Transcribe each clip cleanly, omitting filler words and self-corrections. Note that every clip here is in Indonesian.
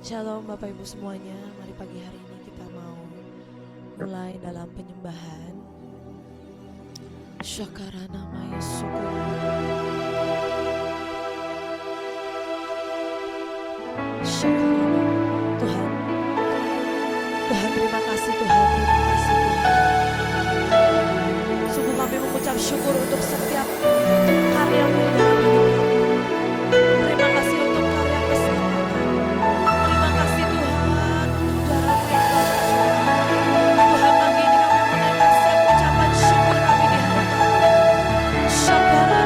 Shalom Bapak Ibu semuanya, mari pagi hari ini kita mau mulai dalam penyembahan. Syakarana maya syukur. Syakarana Tuhan. Tuhan terima kasih Tuhan, terima kasih Tuhan. Sungguh kami mengucap syukur untuk setiap karya-Mu dalam hidup kami. Terima kasih untuk karya keselamatan. Terima kasih Tuhan untuk darah-Mu yang telah tercurah. Tuhan pagi ini kami menaikkan setiap ucapan syukur kami di hadapan-Mu. Syakara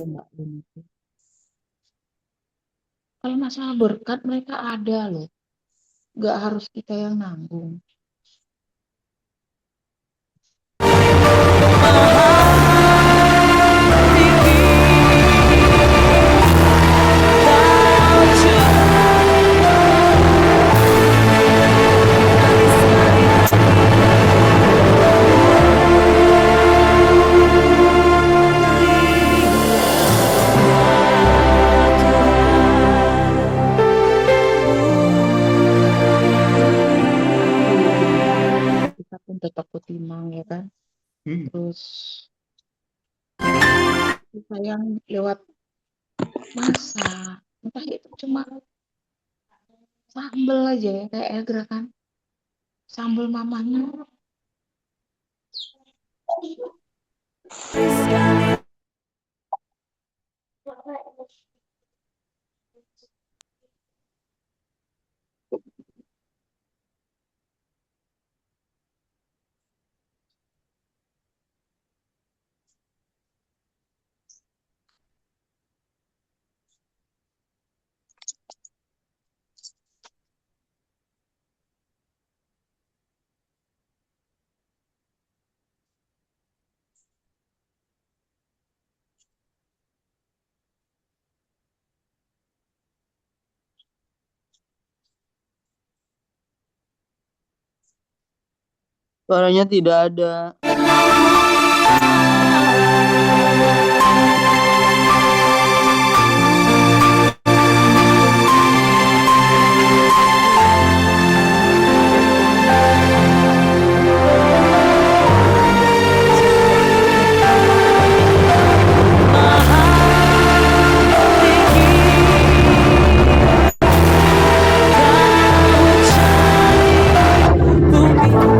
Mbak Luna tuh. Kalau masalah berkat mereka ada loh. Nggak harus kita yang nanggung. Kita pun tetap timang ya kan. Terus kita yang lewat masa, entah itu cuma sambel aja ya kayak Elgra kan. Sambel mamanya. Suaranya tidak ada.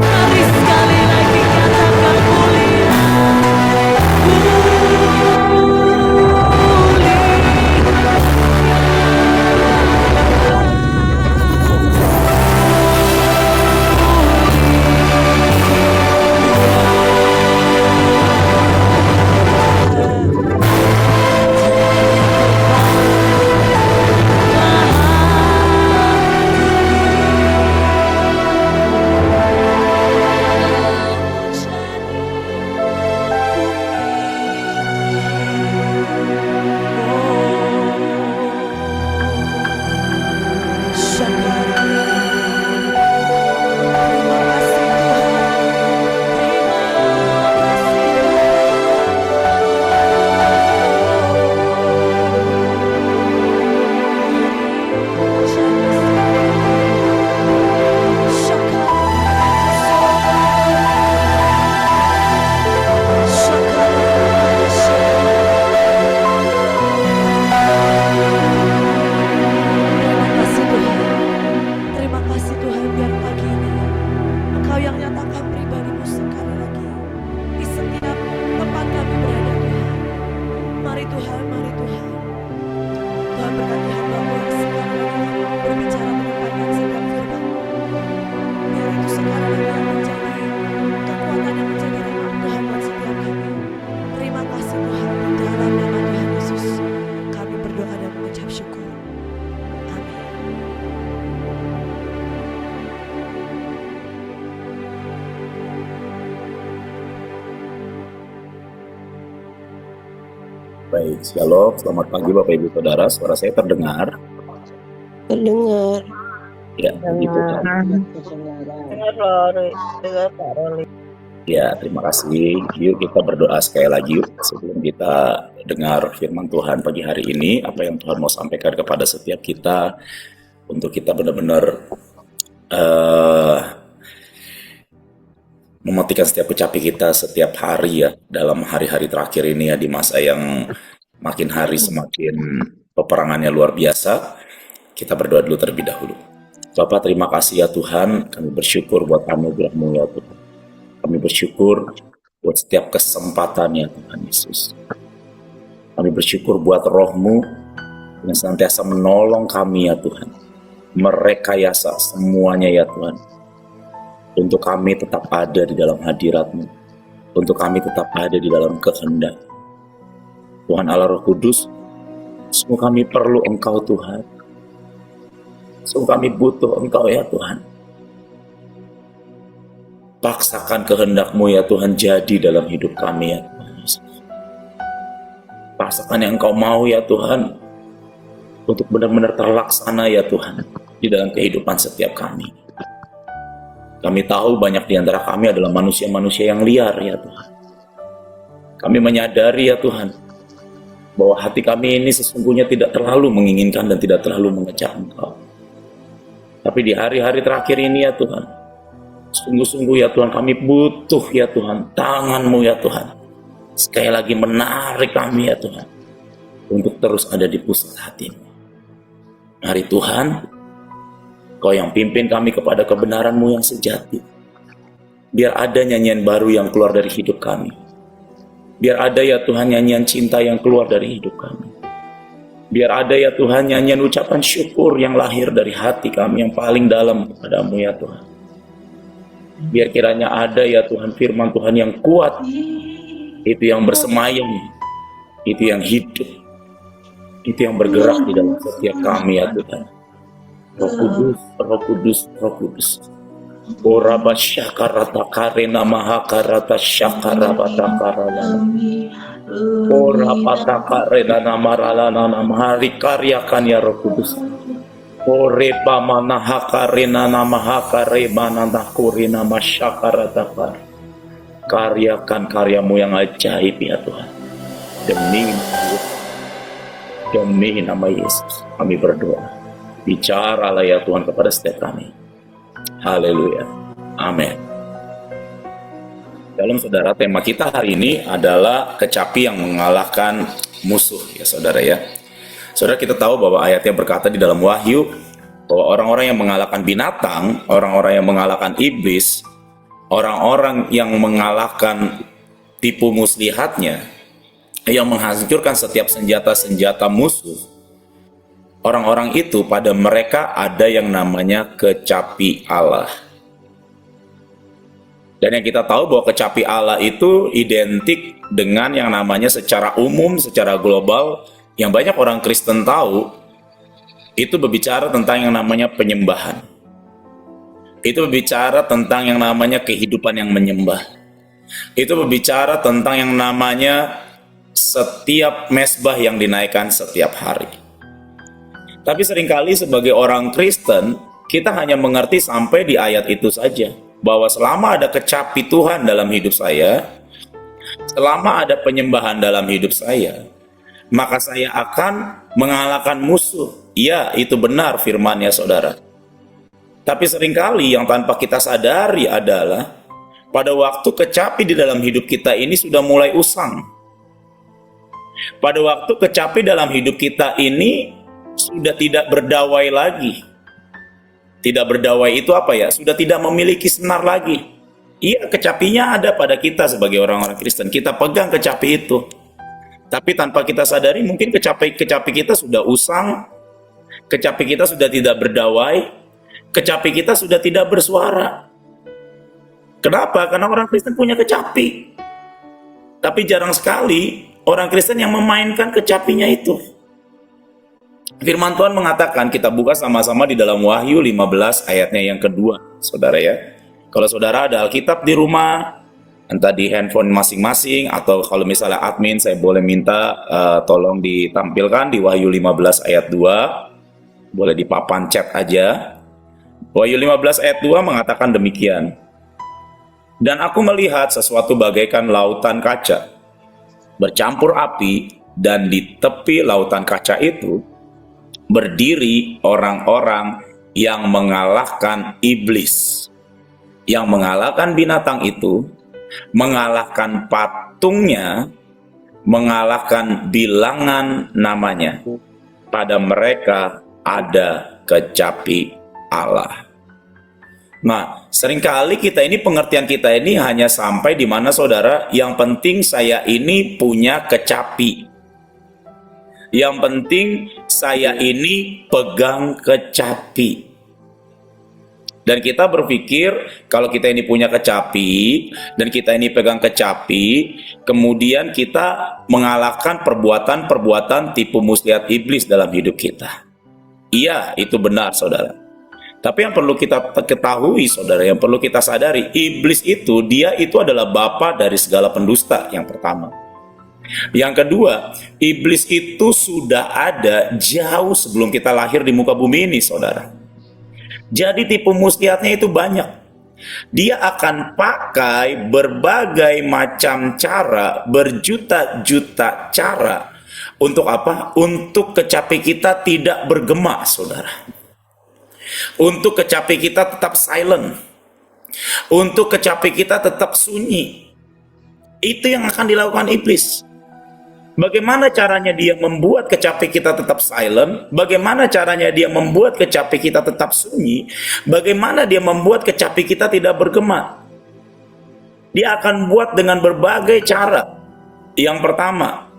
Mari sekali lagi katakan mulia. Baik, shalom, selamat pagi Bapak Ibu Saudara, suara saya terdengar? Terdengar. Ya, begitu kan. Dengar Roli, dengar Pak Roli. Ya, terima kasih. Yuk kita berdoa sekali lagi yuk sebelum kita dengar firman Tuhan pagi hari ini, apa yang Tuhan mau sampaikan kepada setiap kita untuk kita benar-benar mematikan setiap kecapi kita setiap hari ya, dalam hari-hari terakhir ini ya, di masa yang makin hari semakin peperangannya luar biasa. Kita berdoa dulu terlebih dahulu. Bapak, terima kasih ya Tuhan, kami bersyukur buat anugerah-Mu ya Tuhan. Kami bersyukur buat setiap kesempatan ya Tuhan Yesus. Kami bersyukur buat Roh-Mu yang senantiasa menolong kami ya Tuhan, merekayasa semuanya ya Tuhan, untuk kami tetap ada di dalam hadirat-Mu, untuk kami tetap ada di dalam kehendak. Tuhan Allah Roh Kudus, sungguh kami perlu Engkau Tuhan, sungguh kami butuh Engkau ya Tuhan. Paksakan kehendak-Mu ya Tuhan jadi dalam hidup kami ya Tuhan Yesus. Paksakan yang Engkau mau ya Tuhan, untuk benar-benar terlaksana ya Tuhan, di dalam kehidupan setiap kami. Kami tahu banyak di antara kami adalah manusia-manusia yang liar ya Tuhan. Kami menyadari ya Tuhan, bahwa hati kami ini sesungguhnya tidak terlalu menginginkan dan tidak terlalu mengejar Engkau. Tapi di hari-hari terakhir ini ya Tuhan, sungguh-sungguh ya Tuhan, kami butuh ya Tuhan, tangan-Mu ya Tuhan. Sekali lagi menarik kami ya Tuhan, untuk terus ada di pusat hati-Mu. Mari Tuhan, Kau yang pimpin kami kepada kebenaran-Mu yang sejati. Biar ada nyanyian baru yang keluar dari hidup kami. Biar ada ya Tuhan nyanyian cinta yang keluar dari hidup kami. Biar ada ya Tuhan nyanyian ucapan syukur yang lahir dari hati kami yang paling dalam kepada-Mu ya Tuhan. Biar kiranya ada ya Tuhan firman Tuhan yang kuat, itu yang bersemayam, itu yang hidup, itu yang bergerak di dalam setiap kami ya Tuhan. Roh Kudus, Roh Kudus, Roh Kudus. Ora basyakarata karena mahakarata syakarabata karalana. Ora patakarena namaralana namahari karyakan ya Roh Kudus. Ore pamana hakarena namahakaremana nakurina masyakarata kar. Karyakan karya-Mu yang ajaib ya Tuhan. Demi nama Yesus kami berdoa. Bicaralah ya Tuhan kepada setiap kami. Haleluya. Amin. Dalam saudara, tema kita hari ini adalah kecapi yang mengalahkan musuh ya saudara ya. Saudara, kita tahu bahwa ayatnya berkata di dalam Wahyu bahwa orang-orang yang mengalahkan binatang, orang-orang yang mengalahkan iblis, orang-orang yang mengalahkan tipu muslihatnya, yang menghancurkan setiap senjata-senjata musuh, orang-orang itu pada mereka ada yang namanya kecapi Allah. Dan yang kita tahu bahwa kecapi Allah itu identik dengan yang namanya secara umum, secara global, yang banyak orang Kristen tahu, itu berbicara tentang yang namanya penyembahan. Itu berbicara tentang yang namanya kehidupan yang menyembah. Itu berbicara tentang yang namanya setiap mezbah yang dinaikkan setiap hari. Tapi seringkali sebagai orang Kristen, kita hanya mengerti sampai di ayat itu saja. Bahwa selama ada kecapi Tuhan dalam hidup saya, selama ada penyembahan dalam hidup saya, maka saya akan mengalahkan musuh. Ya, itu benar firman-Nya saudara. Tapi seringkali yang tanpa kita sadari adalah, pada waktu kecapi di dalam hidup kita ini sudah mulai usang. Pada waktu kecapi dalam hidup kita ini sudah tidak berdawai lagi. Tidak berdawai itu apa ya? Sudah tidak memiliki senar lagi. Iya, kecapinya ada pada kita sebagai orang-orang Kristen. Kita pegang kecapi itu. Tapi tanpa kita sadari mungkin kecapi kita sudah usang. Kecapi kita sudah tidak berdawai. Kecapi kita sudah tidak bersuara. Kenapa? Karena orang Kristen punya kecapi. Tapi jarang sekali orang Kristen yang memainkan kecapinya itu. Firman Tuhan mengatakan, kita buka sama-sama di dalam Wahyu 15 ayatnya yang kedua, saudara ya. Kalau saudara ada Alkitab di rumah, entah di handphone masing-masing, atau kalau misalnya admin saya boleh minta tolong ditampilkan di Wahyu 15 ayat 2, boleh di papan chat aja. Wahyu 15 ayat 2 mengatakan demikian. Dan aku melihat sesuatu bagaikan lautan kaca bercampur api, dan di tepi lautan kaca itu berdiri orang-orang yang mengalahkan iblis, yang mengalahkan binatang itu, mengalahkan patungnya, mengalahkan bilangan namanya. Pada mereka ada kecapi Allah. Nah, seringkali kita ini, pengertian kita ini hanya sampai di mana, saudara, yang penting saya ini punya kecapi. Yang penting saya ini pegang kecapi. Dan kita berpikir kalau kita ini punya kecapi dan kita ini pegang kecapi, kemudian kita mengalahkan perbuatan-perbuatan tipu muslihat iblis dalam hidup kita. Iya, itu benar, saudara. Tapi yang perlu kita ketahui, saudara, yang perlu kita sadari, iblis itu, dia itu adalah bapa dari segala pendusta, yang pertama. Yang kedua, iblis itu sudah ada jauh sebelum kita lahir di muka bumi ini, saudara. Jadi tipu muslihatnya itu banyak. Dia akan pakai berbagai macam cara, berjuta-juta cara. Untuk apa? Untuk kecapi kita tidak bergema, saudara. Untuk kecapi kita tetap silent. Untuk kecapi kita tetap sunyi. Itu yang akan dilakukan iblis. Bagaimana caranya dia membuat kecapi kita tetap silent? Bagaimana caranya dia membuat kecapi kita tetap sunyi? Bagaimana dia membuat kecapi kita tidak bergema? Dia akan buat dengan berbagai cara. Yang pertama,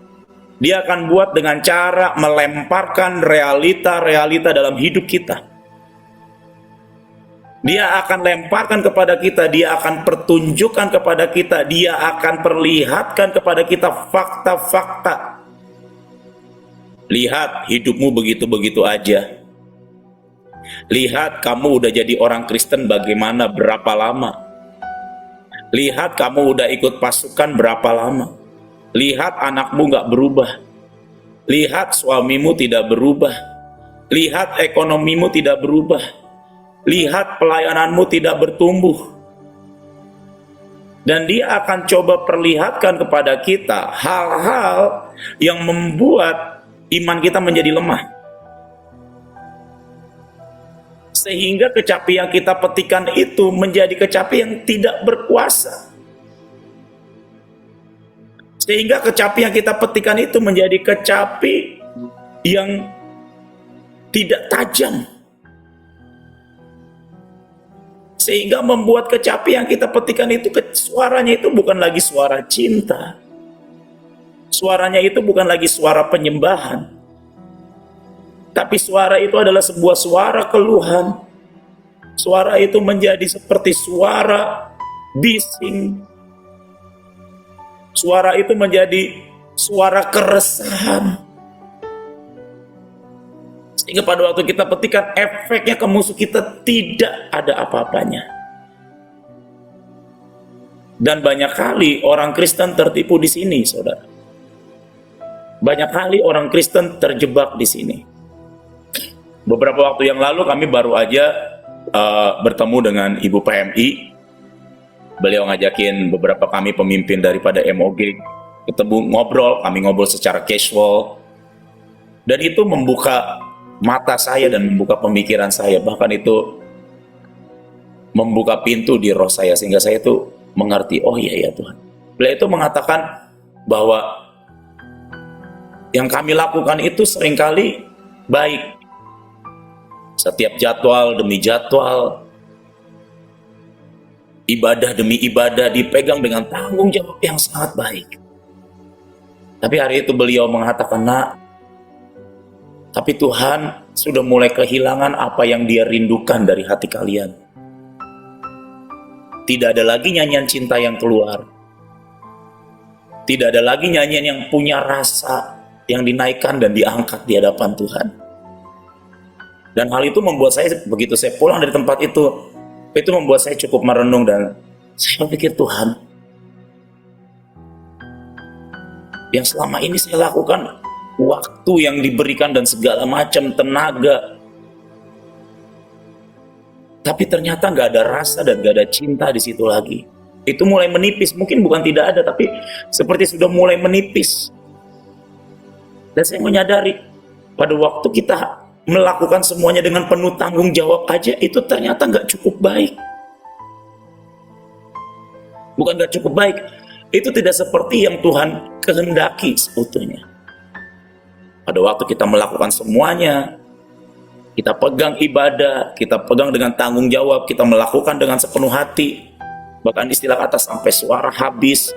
dia akan buat dengan cara melemparkan realita-realita dalam hidup kita. Dia akan lemparkan kepada kita, dia akan pertunjukkan kepada kita, dia akan perlihatkan kepada kita fakta-fakta. Lihat, hidupmu begitu-begitu aja. Lihat, kamu udah jadi orang Kristen bagaimana, berapa lama. Lihat, kamu udah ikut pasukan berapa lama. Lihat, anakmu gak berubah. Lihat, suamimu tidak berubah. Lihat, ekonomimu tidak berubah. Lihat, pelayananmu tidak bertumbuh. Dan dia akan coba perlihatkan kepada kita hal-hal yang membuat iman kita menjadi lemah. Sehingga kecapi yang kita petikan itu menjadi kecapi yang tidak berkuasa. Sehingga kecapi yang kita petikan itu menjadi kecapi yang tidak tajam. Sehingga membuat kecapi yang kita petikan itu, suaranya itu bukan lagi suara cinta. Suaranya itu bukan lagi suara penyembahan. Tapi suara itu adalah sebuah suara keluhan. Suara itu menjadi seperti suara bising. Suara itu menjadi suara keresahan. Sehingga pada waktu kita petikan, efeknya ke musuh kita tidak ada apa-apanya. Dan banyak kali orang Kristen tertipu di sini, saudara. Banyak kali orang Kristen terjebak di sini. Beberapa waktu yang lalu kami baru aja bertemu dengan Ibu PMI. Beliau ngajakin beberapa kami pemimpin daripada MOG ketemu ngobrol, kami ngobrol secara casual. Dan itu membuka mata saya dan membuka pemikiran saya, bahkan itu membuka pintu di roh saya sehingga saya itu mengerti, oh iya ya Tuhan. Beliau itu mengatakan bahwa yang kami lakukan itu seringkali baik. Setiap jadwal demi jadwal, ibadah demi ibadah dipegang dengan tanggung jawab yang sangat baik. Tapi hari itu beliau mengatakan, nak, tapi Tuhan sudah mulai kehilangan apa yang dia rindukan dari hati kalian. Tidak ada lagi nyanyian cinta yang keluar. Tidak ada lagi nyanyian yang punya rasa, yang dinaikkan dan diangkat di hadapan Tuhan. Dan hal itu membuat saya, begitu saya pulang dari tempat itu membuat saya cukup merenung dan saya pikir, Tuhan, Yang selama ini saya lakukan, waktu yang diberikan dan segala macam tenaga, tapi ternyata nggak ada rasa dan nggak ada cinta di situ lagi. Itu mulai menipis, mungkin bukan tidak ada, tapi seperti sudah mulai menipis. Dan saya menyadari, pada waktu kita melakukan semuanya dengan penuh tanggung jawab aja, itu ternyata nggak cukup baik. Bukan nggak cukup baik, itu tidak seperti yang Tuhan kehendaki seutuhnya. Pada waktu kita melakukan semuanya, kita pegang ibadah, kita pegang dengan tanggung jawab, kita melakukan dengan sepenuh hati, bahkan istilah kata sampai suara habis,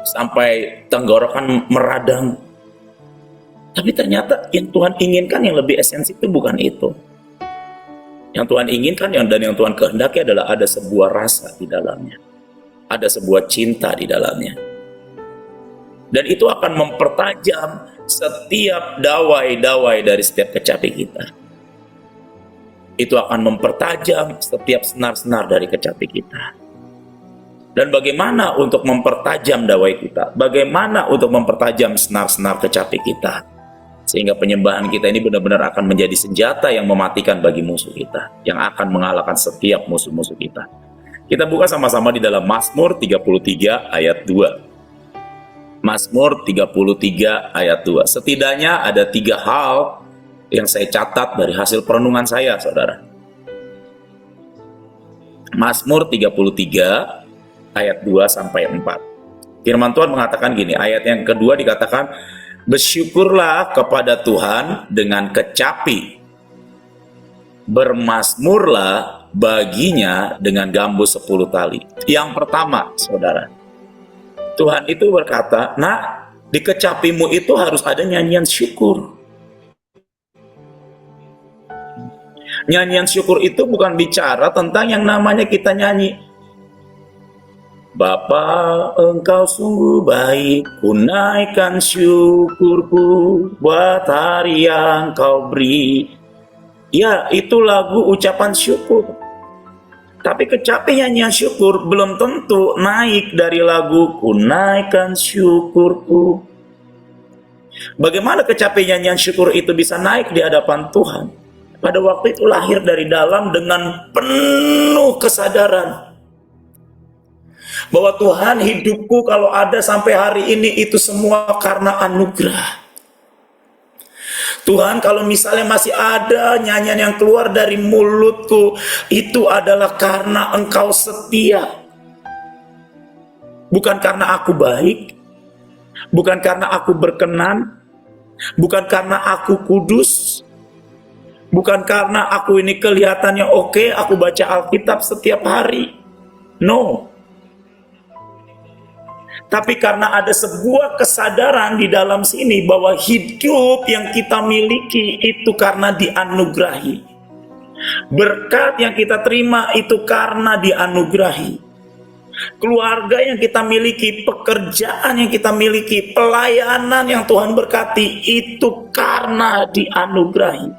sampai tenggorokan meradang. Tapi ternyata yang Tuhan inginkan yang lebih esensi itu bukan itu. Yang Tuhan inginkan dan yang Tuhan kehendaki adalah ada sebuah rasa di dalamnya, ada sebuah cinta di dalamnya. Dan itu akan mempertajam setiap dawai-dawai dari setiap kecapi kita. Itu akan mempertajam setiap senar-senar dari kecapi kita. Dan bagaimana untuk mempertajam dawai kita? Bagaimana untuk mempertajam senar-senar kecapi kita? Sehingga penyembahan kita ini benar-benar akan menjadi senjata yang mematikan bagi musuh kita, yang akan mengalahkan setiap musuh-musuh kita. Kita buka sama-sama di dalam Mazmur 33 ayat 2. Mazmur 33 ayat 2. Setidaknya ada 3 hal yang saya catat dari hasil perenungan saya, saudara. Mazmur 33 ayat 2 sampai 4. Firman Tuhan mengatakan gini, ayat yang kedua dikatakan, bersyukurlah kepada Tuhan dengan kecapi, bermazmurlah baginya dengan gambus 10 tali. Yang pertama, saudara, Tuhan itu berkata, nah, di kecapimu itu harus ada nyanyian syukur. Nyanyian syukur itu bukan bicara tentang yang namanya kita nyanyi, Bapa, engkau sungguh baik, ku naikkan syukurku buat hari yang kau beri. Ya, itu lagu ucapan syukur. Tapi kecapi nyanyian syukur belum tentu naik dari lagu ku naikkan syukurku. Bagaimana kecapi nyanyian syukur itu bisa naik di hadapan Tuhan? Pada waktu itu lahir dari dalam dengan penuh kesadaran bahwa Tuhan, hidupku kalau ada sampai hari ini itu semua karena anugerah. Tuhan, kalau misalnya masih ada nyanyian yang keluar dari mulutku, itu adalah karena Engkau setia. Bukan karena aku baik, bukan karena aku berkenan, bukan karena aku kudus, bukan karena aku ini kelihatannya oke, aku baca Alkitab setiap hari. No. Tapi karena ada sebuah kesadaran di dalam sini bahwa hidup yang kita miliki itu karena dianugerahi. Berkat yang kita terima itu karena dianugerahi. Keluarga yang kita miliki, pekerjaan yang kita miliki, pelayanan yang Tuhan berkati itu karena dianugerahi.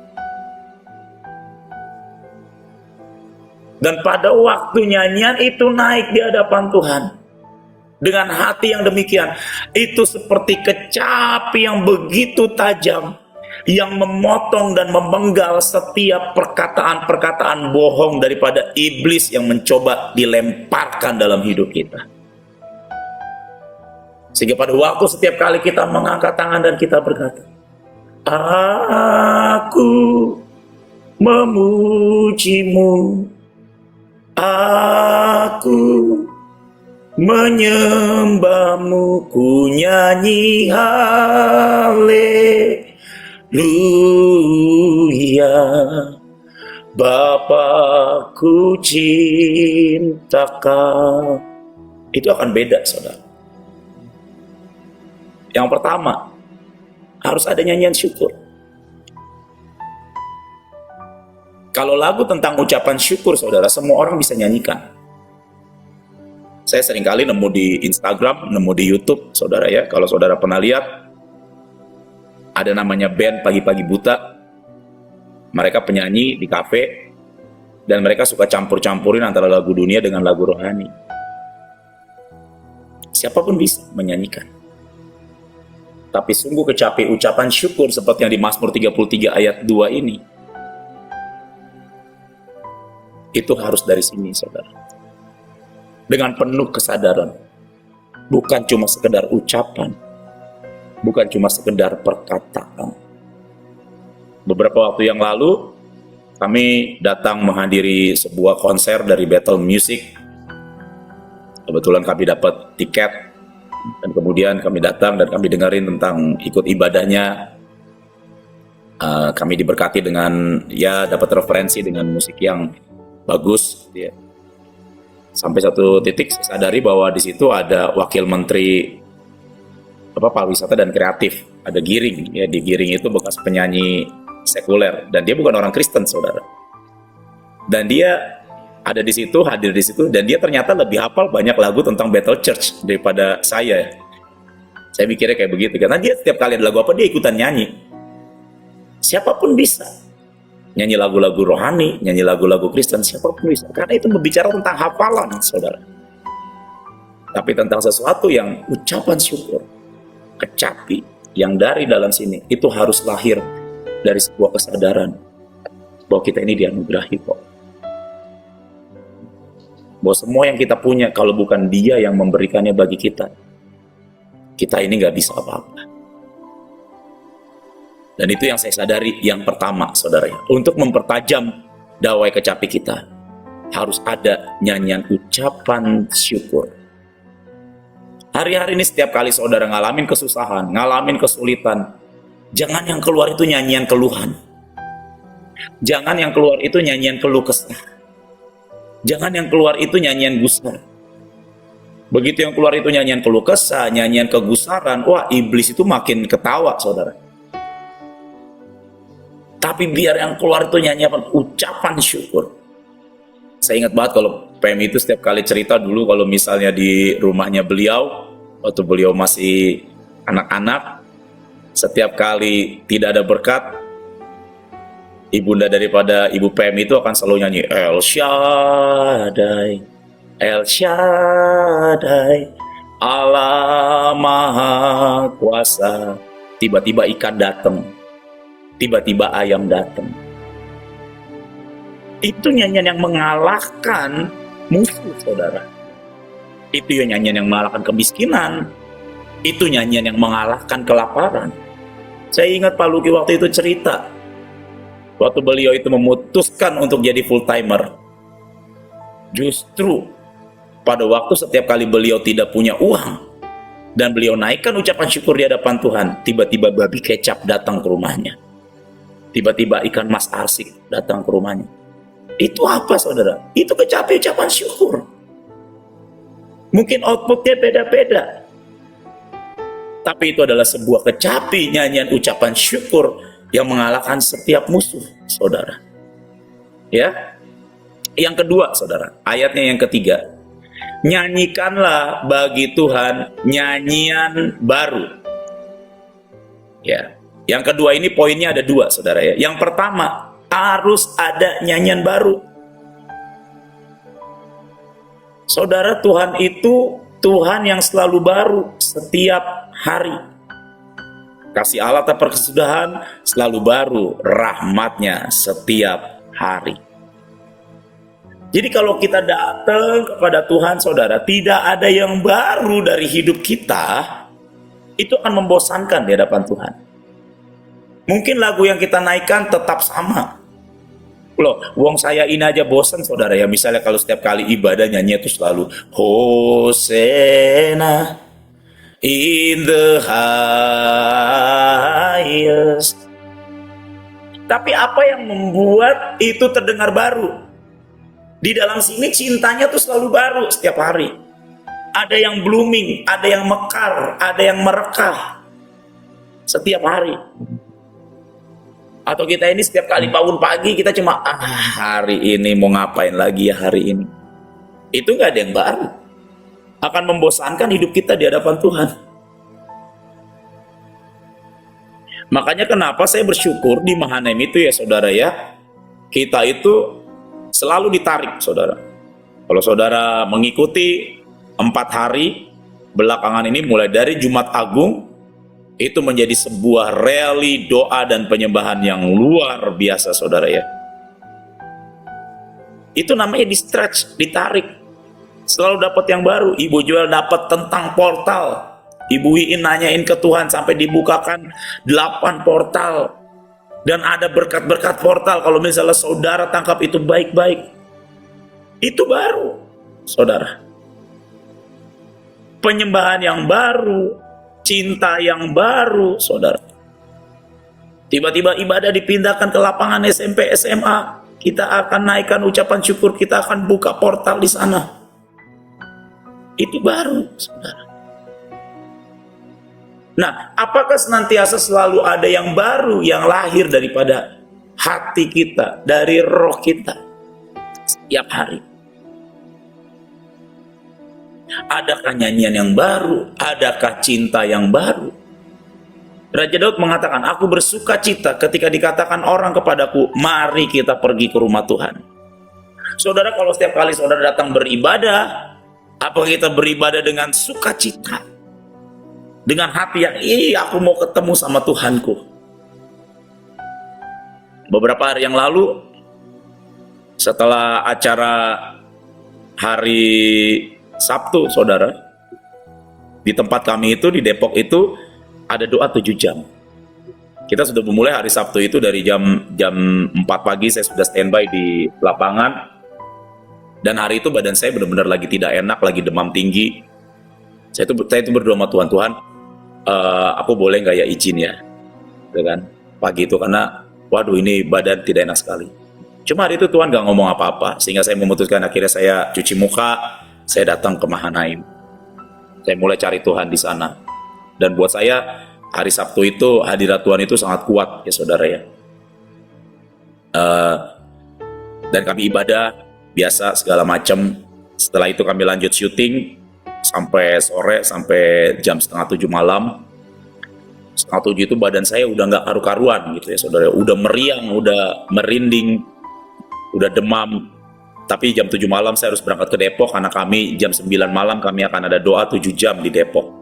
Dan pada waktu nyanyian itu naik di hadapan Tuhan, dengan hati yang demikian, itu seperti kecapi yang begitu tajam, yang memotong dan memenggal setiap perkataan-perkataan bohong daripada iblis yang mencoba dilemparkan dalam hidup kita. Sehingga pada waktu setiap kali kita mengangkat tangan dan kita berkata, aku memujimu, aku menyembahmu, ku nyanyi haleluya, Bapa-ku cintakan. Itu akan beda, saudara. Yang pertama, harus ada nyanyian syukur. Kalau lagu tentang ucapan syukur, saudara, semua orang bisa nyanyikan. Saya seringkali nemu di Instagram, nemu di YouTube, saudara ya. Kalau saudara pernah lihat, ada namanya band Pagi-Pagi Buta. Mereka penyanyi di kafe, dan mereka suka campur-campurin antara lagu dunia dengan lagu rohani. Siapapun bisa menyanyikan. Tapi sungguh kecapi ucapan syukur seperti yang di Mazmur 33 ayat 2 ini. Itu harus dari sini, saudara. Dengan penuh kesadaran. Bukan cuma sekedar ucapan. Bukan cuma sekedar perkataan. Beberapa waktu yang lalu, kami datang menghadiri sebuah konser dari Battle Music. Kebetulan kami dapat tiket, dan kemudian kami datang dan kami dengerin tentang ikut ibadahnya. Kami diberkati dengan, ya, dapat referensi dengan musik yang bagus. Ya. Sampai satu titik saya sadari bahwa di situ ada wakil menteri pariwisata dan kreatif, ada Giring. Ya, di Giring itu bekas penyanyi sekuler, dan dia bukan orang Kristen, saudara. Dan dia ada di situ, hadir di situ, dan dia ternyata lebih hafal banyak lagu tentang Battle Church daripada saya. Saya mikirnya kayak begitu, karena dia setiap kali ada lagu apa, dia ikutan nyanyi. Siapapun bisa nyanyi lagu-lagu rohani, nyanyi lagu-lagu Kristen, siapapun bisa, karena itu berbicara tentang hafalan, saudara. Tapi tentang sesuatu yang ucapan syukur, kecapi, yang dari dalam sini, itu harus lahir dari sebuah kesadaran bahwa kita ini dianugerahi kok. Bahwa semua yang kita punya, kalau bukan Dia yang memberikannya bagi kita, kita ini nggak bisa apa-apa. Dan itu yang saya sadari yang pertama, saudara. Untuk mempertajam dawai kecapi kita, harus ada nyanyian ucapan syukur. Hari-hari ini setiap kali saudara ngalamin kesusahan, ngalamin kesulitan, jangan yang keluar itu nyanyian keluhan. Jangan yang keluar itu nyanyian keluh kesah. Jangan yang keluar itu nyanyian gusar. Begitu yang keluar itu nyanyian keluh kesah, nyanyian kegusaran, wah, iblis itu makin ketawa, saudara. Tapi biar yang keluar itu nyanyian ucapan syukur. Saya ingat banget kalau PM itu setiap kali cerita dulu kalau misalnya di rumahnya beliau, waktu beliau masih anak-anak, setiap kali tidak ada berkat, ibunda daripada ibu PM itu akan selalu nyanyi El Shaddai, El Shaddai, Allah Maha Kuasa. Tiba-tiba ikan datang, tiba-tiba ayam datang. Itu nyanyian yang mengalahkan musuh, saudara. Itu ya nyanyian yang mengalahkan kemiskinan. Itu nyanyian yang mengalahkan kelaparan. Saya ingat Pak Luki waktu itu cerita, waktu beliau itu memutuskan untuk jadi full timer, justru pada waktu setiap kali beliau tidak punya uang dan beliau naikkan ucapan syukur di hadapan Tuhan, tiba-tiba babi kecap datang ke rumahnya, tiba-tiba ikan mas arsik datang ke rumahnya. Itu apa, saudara? Itu kecapi ucapan syukur. Mungkin outputnya beda-beda, tapi itu adalah sebuah kecapi nyanyian ucapan syukur yang mengalahkan setiap musuh, saudara. Ya. Yang kedua, saudara, ayatnya yang ketiga. Nyanyikanlah bagi Tuhan nyanyian baru. Ya. Yang kedua ini poinnya ada dua, saudara ya. Yang pertama, harus ada nyanyian baru. Saudara, Tuhan itu Tuhan yang selalu baru setiap hari. Kasih Allah tak berkesudahan selalu baru, rahmatnya setiap hari. Jadi kalau kita datang kepada Tuhan, saudara, tidak ada yang baru dari hidup kita, itu akan membosankan di hadapan Tuhan. Mungkin lagu yang kita naikkan tetap sama. Loh, wong saya ini aja bosan, saudara ya. Misalnya kalau setiap kali ibadah nyanyi itu selalu Hosena in the highest. Tapi apa yang membuat itu terdengar baru? Di dalam sini cintanya tuh selalu baru setiap hari. Ada yang blooming, ada yang mekar, ada yang merekah setiap hari. Atau kita ini setiap kali bangun pagi kita cuma hari ini mau ngapain lagi ya hari ini. Itu gak ada yang baru. Akan membosankan hidup kita di hadapan Tuhan. Makanya kenapa saya bersyukur di Mahanaim itu ya saudara ya. Kita itu selalu ditarik saudara. Kalau saudara mengikuti 4 hari belakangan ini mulai dari Jumat Agung itu menjadi sebuah rally doa dan penyembahan yang luar biasa, saudara ya. Itu namanya di stretch, ditarik. Selalu dapat yang baru. Ibu Joel dapat tentang portal. Ibu Iin nanyain ke Tuhan sampai dibukakan 8 portal. Dan ada berkat-berkat portal. Kalau misalnya saudara tangkap itu baik-baik. Itu baru, saudara. Penyembahan yang baru, cinta yang baru, saudara. Tiba-tiba ibadah dipindahkan ke lapangan SMP, SMA. Kita akan naikkan ucapan syukur, kita akan buka portal di sana. Itu baru, saudara. Nah, apakah senantiasa selalu ada yang baru yang lahir daripada hati kita, dari roh kita setiap hari? Adakah nyanyian yang baru? Adakah cinta yang baru? Raja Daud mengatakan, aku bersuka cita ketika dikatakan orang kepadaku, mari kita pergi ke rumah Tuhan. Saudara, kalau setiap kali saudara datang beribadah, apakah kita beribadah dengan sukacita? Dengan hati yang, aku mau ketemu sama Tuhanku. Beberapa hari yang lalu, setelah acara hari Sabtu, saudara, di tempat kami itu, di Depok itu, ada doa 7 jam. Kita sudah memulai hari Sabtu itu dari jam 4 pagi, saya sudah standby di lapangan. Dan hari itu badan saya benar-benar lagi tidak enak, lagi demam tinggi. Saya itu berdoa sama Tuhan, Tuhan, aku boleh nggak ya izin ya, gitu kan? Pagi itu karena, waduh ini badan tidak enak sekali. Cuma hari itu Tuhan nggak ngomong apa-apa, sehingga saya memutuskan akhirnya saya cuci muka, saya datang ke Mahanaim. Saya mulai cari Tuhan di sana. Dan buat saya, hari Sabtu itu, hadirat Tuhan itu sangat kuat ya saudara ya. Dan kami ibadah, biasa segala macam. Setelah itu kami lanjut syuting, sampai sore, sampai jam 6:30 malam. 6:30 itu badan saya udah nggak karu-karuan gitu ya saudara. Udah meriang, udah merinding, udah demam. Tapi jam 7 malam saya harus berangkat ke Depok, karena kami jam 9 malam kami akan ada doa 7 jam di Depok.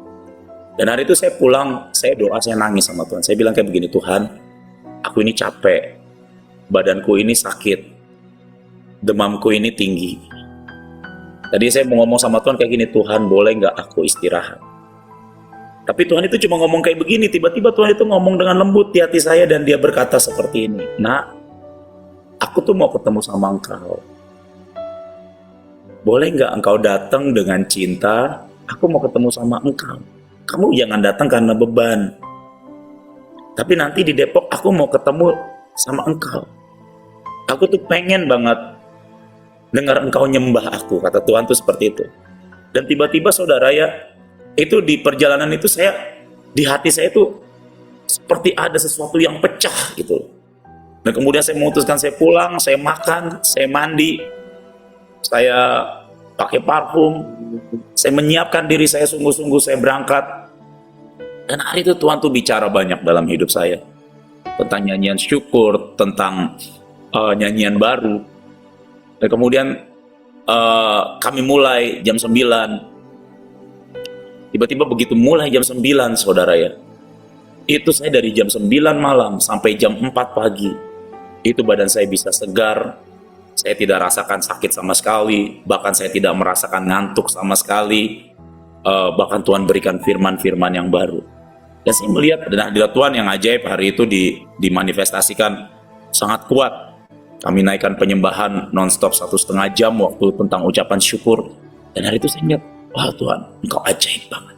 Dan hari itu saya pulang, saya doa, saya nangis sama Tuhan. Saya bilang kayak begini, Tuhan, aku ini capek, badanku ini sakit, demamku ini tinggi. Tadi saya mau ngomong sama Tuhan kayak gini, Tuhan boleh nggak aku istirahat? Tapi Tuhan itu cuma ngomong kayak begini, tiba-tiba Tuhan itu ngomong dengan lembut di hati saya dan dia berkata seperti ini, nak, aku tuh mau ketemu sama engkau. Boleh nggak engkau datang dengan cinta, aku mau ketemu sama engkau. Kamu jangan datang karena beban. Tapi nanti di Depok aku mau ketemu sama engkau. Aku tuh pengen banget dengar engkau nyembah aku, kata Tuhan tuh seperti itu. Dan tiba-tiba saudara ya, itu di perjalanan itu di hati saya tuh seperti ada sesuatu yang pecah gitu. Dan kemudian saya memutuskan, saya pulang, saya makan, saya mandi, saya pakai parfum, saya menyiapkan diri saya sungguh-sungguh, saya berangkat. Dan hari itu Tuhan tuh bicara banyak dalam hidup saya. Tentang nyanyian syukur, tentang nyanyian baru. Dan kemudian kami mulai jam 9. Tiba-tiba begitu mulai jam 9, saudara ya. Itu saya dari jam 9 malam sampai jam 4 pagi. Itu badan saya bisa segar. Saya tidak rasakan sakit sama sekali, bahkan saya tidak merasakan ngantuk sama sekali. Bahkan Tuhan berikan firman-firman yang baru. Dan saya melihat dan hadirat Tuhan yang ajaib hari itu dimanifestasikan sangat kuat. Kami naikkan penyembahan non-stop 1,5 jam waktu tentang ucapan syukur. Dan hari itu saya lihat, wah Tuhan, Engkau ajaib banget.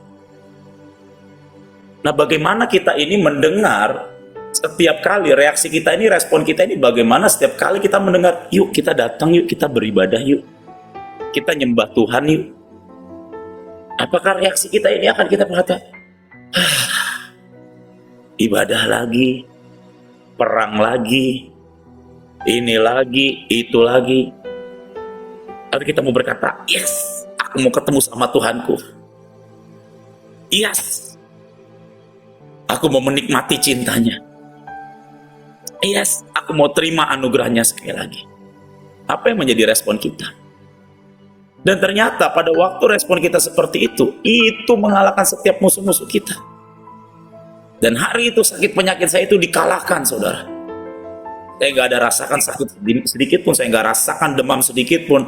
Nah, bagaimana kita ini mendengar setiap kali reaksi kita ini, respon kita ini bagaimana setiap kali kita mendengar, yuk kita datang, yuk kita beribadah, yuk kita nyembah Tuhan, yuk. Apakah reaksi kita ini akan kita perhatikan? Ibadah lagi, perang lagi, ini lagi, itu lagi. Atau kita mau berkata, yes, aku mau ketemu sama Tuhanku. Yes, aku mau menikmati cintanya. Yes, aku mau terima anugerahnya sekali lagi. Apa yang menjadi respon kita? Dan ternyata pada waktu respon kita seperti itu mengalahkan setiap musuh-musuh kita. Dan hari itu sakit penyakit saya itu dikalahkan, saudara. Saya nggak ada rasakan sakit sedikit pun, saya nggak rasakan demam sedikit pun,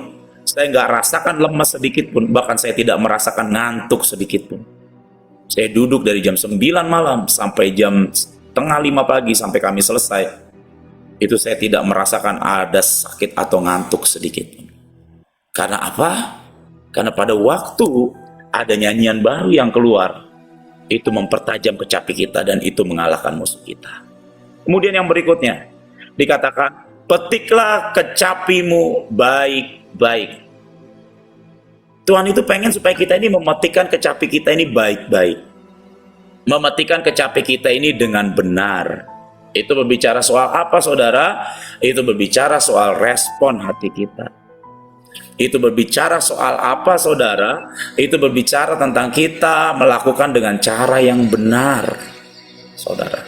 saya nggak rasakan lemas sedikit pun, bahkan saya tidak merasakan ngantuk sedikit pun. Saya duduk dari jam 9 malam sampai jam setengah 5 pagi sampai kami selesai. Itu saya tidak merasakan ada sakit atau ngantuk sedikit pun. Karena apa? Karena pada waktu ada nyanyian baru yang keluar, itu mempertajam kecapi kita dan itu mengalahkan musuh kita. Kemudian yang berikutnya dikatakan, petiklah kecapimu baik-baik. Tuhan itu pengen supaya kita ini memetikkan kecapi kita ini baik-baik. Memetikkan kecapi kita ini dengan benar. Itu berbicara soal apa, saudara? Itu berbicara soal respon hati kita. Itu berbicara soal apa, saudara? Itu berbicara tentang kita melakukan dengan cara yang benar, saudara.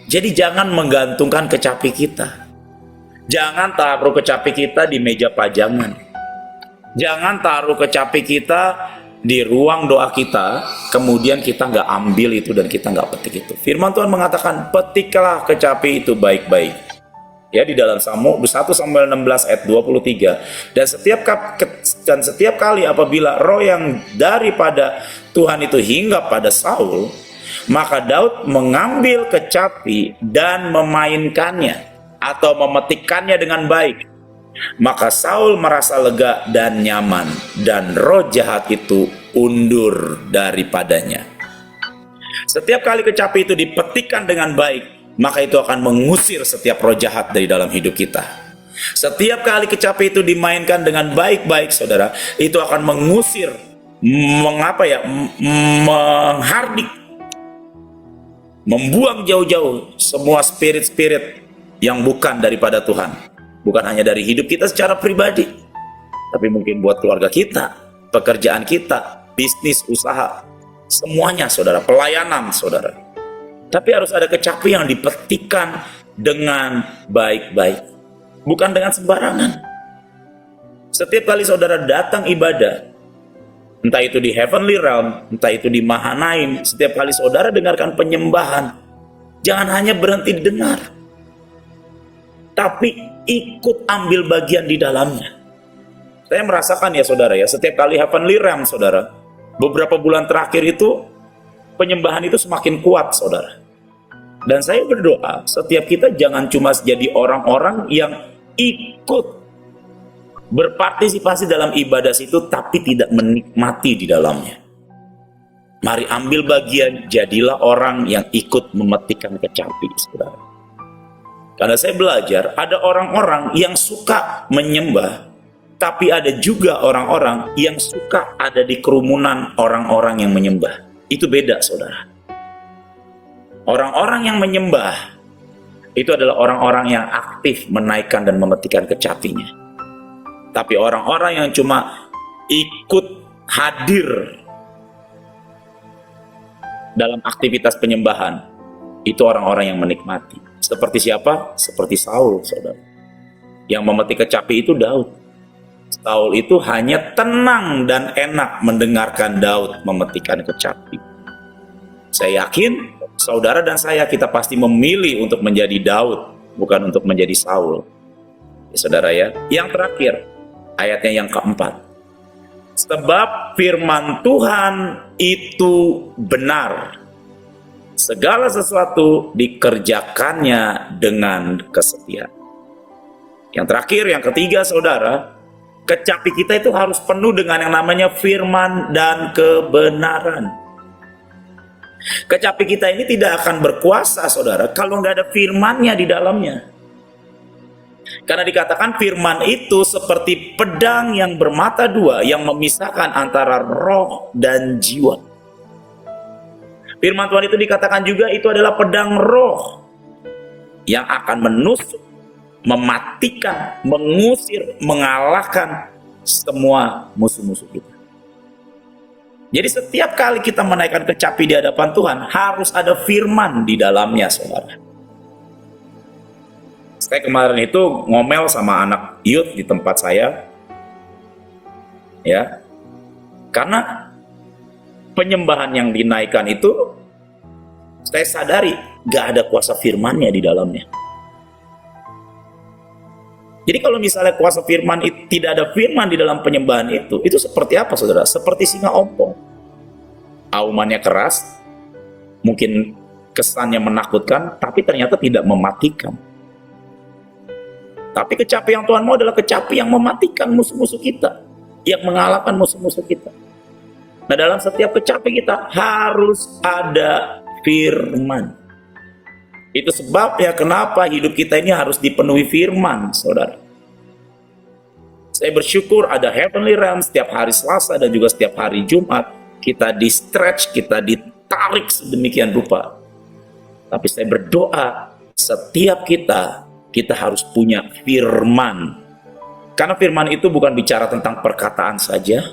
Jadi jangan menggantungkan kecapi kita. Jangan taruh kecapi kita di meja pajangan. Jangan taruh kecapi kita di ruang doa kita, kemudian kita nggak ambil itu dan kita nggak petik itu. Firman Tuhan mengatakan, petiklah kecapi itu baik-baik. Ya, di dalam 1 Samuel 16 ayat 23. Dan setiap kali apabila roh yang daripada Tuhan itu hinggap pada Saul, maka Daud mengambil kecapi dan memainkannya atau memetikkannya dengan baik. Maka Saul merasa lega dan nyaman, dan roh jahat itu undur daripadanya. Setiap kali kecapi itu dipetikkan dengan baik, maka itu akan mengusir setiap roh jahat dari dalam hidup kita. Setiap kali kecapi itu dimainkan dengan baik-baik, saudara, itu akan mengusir, menghardik, membuang jauh-jauh semua spirit-spirit yang bukan daripada Tuhan. Bukan hanya dari hidup kita secara pribadi, tapi mungkin buat keluarga kita, pekerjaan kita, bisnis, usaha, semuanya, saudara, pelayanan, saudara. Tapi harus ada kecapi yang dipetikkan dengan baik-baik, bukan dengan sembarangan. Setiap kali saudara datang ibadah, entah itu di heavenly realm, entah itu di Mahanaim, setiap kali saudara dengarkan penyembahan, jangan hanya berhenti dengar, tapi ikut ambil bagian di dalamnya. Saya merasakan ya, saudara, ya, setiap kali heavenly realm, saudara, beberapa bulan terakhir itu penyembahan itu semakin kuat, saudara. Dan saya berdoa setiap kita jangan cuma jadi orang-orang yang ikut berpartisipasi dalam ibadah itu tapi tidak menikmati di dalamnya. Mari ambil bagian, jadilah orang yang ikut memetikkan kecapi, saudara. Karena saya belajar ada orang-orang yang suka menyembah, tapi ada juga orang-orang yang suka ada di kerumunan orang-orang yang menyembah. Itu beda, saudara. Orang-orang yang menyembah itu adalah orang-orang yang aktif menaikkan dan memetikkan kecapinya. Tapi orang-orang yang cuma ikut hadir dalam aktivitas penyembahan, itu orang-orang yang menikmati. Seperti siapa? Seperti Saul, saudara. Yang memetik kecapi itu Daud. Saul itu hanya tenang dan enak mendengarkan Daud memetikkan kecapi. Saya yakin saudara dan saya, kita pasti memilih untuk menjadi Daud, bukan untuk menjadi Saul. Ya, saudara, ya. Yang terakhir, ayatnya yang keempat. Sebab firman Tuhan itu benar. Segala sesuatu dikerjakannya dengan kesetiaan. Yang terakhir, yang ketiga, saudara, kecapi kita itu harus penuh dengan yang namanya firman dan kebenaran. Kecapi kita ini tidak akan berkuasa, saudara, kalau nggak ada firman-Nya di dalamnya. Karena dikatakan firman itu seperti pedang yang bermata dua yang memisahkan antara roh dan jiwa. Firman Tuhan itu dikatakan juga itu adalah pedang roh yang akan menusuk, mematikan, mengusir, mengalahkan semua musuh-musuh kita. Jadi setiap kali kita menaikkan kecapi di hadapan Tuhan, harus ada firman di dalamnya, saudara. Saya kemarin itu ngomel sama anak youth di tempat saya. Ya. Karena penyembahan yang dinaikkan itu saya sadari gak ada kuasa firman-Nya di dalamnya. Jadi kalau misalnya kuasa firman itu, tidak ada firman di dalam penyembahan itu seperti apa saudara? Seperti singa ompong. Aumannya keras, mungkin kesannya menakutkan, tapi ternyata tidak mematikan. Tapi kecapi yang Tuhan mau adalah kecapi yang mematikan musuh-musuh kita, yang mengalahkan musuh-musuh kita. Nah, dalam setiap kecapi kita harus ada firman. Itu sebabnya kenapa hidup kita ini harus dipenuhi firman, saudara. Saya bersyukur ada Heavenly Realm setiap hari Selasa dan juga setiap hari Jumat. Kita di-stretch, kita ditarik sedemikian rupa. Tapi saya berdoa setiap kita harus punya firman. Karena firman itu bukan bicara tentang perkataan saja.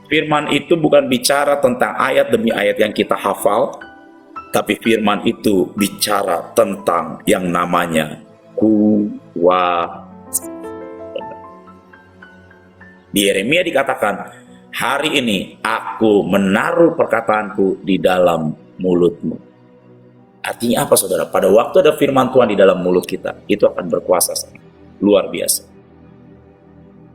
Firman itu bukan bicara tentang ayat demi ayat yang kita hafal. Tapi firman itu bicara tentang yang namanya kuasa. Di Yeremia dikatakan, hari ini aku menaruh perkataanku di dalam mulutmu. Artinya apa saudara? Pada waktu ada firman Tuhan di dalam mulut kita, itu akan berkuasa sangat luar biasa.